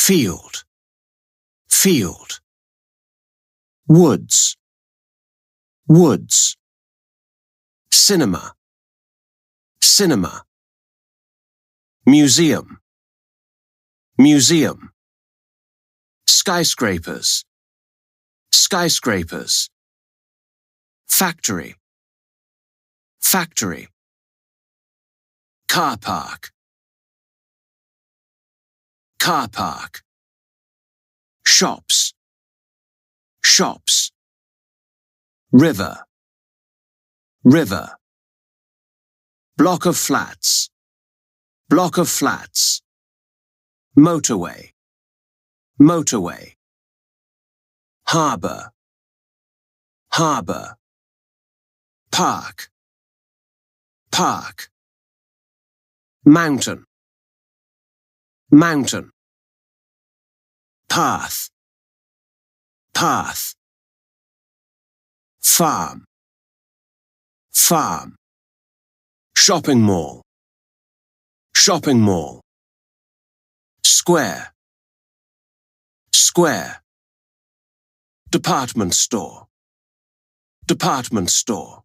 field, field. Woods, woods. Cinema, cinema. Museum, museum. Skyscrapers, skyscrapers. Factory, factory. Car park, car park. Shops, shops. River, river. Block of flats, block of flats. Motorway, motorway. Harbour, harbour. Park, park. Mountain, mountain. Path, path. Farm, farm. Shopping mall, shopping mall. Square, square. Department store, department store.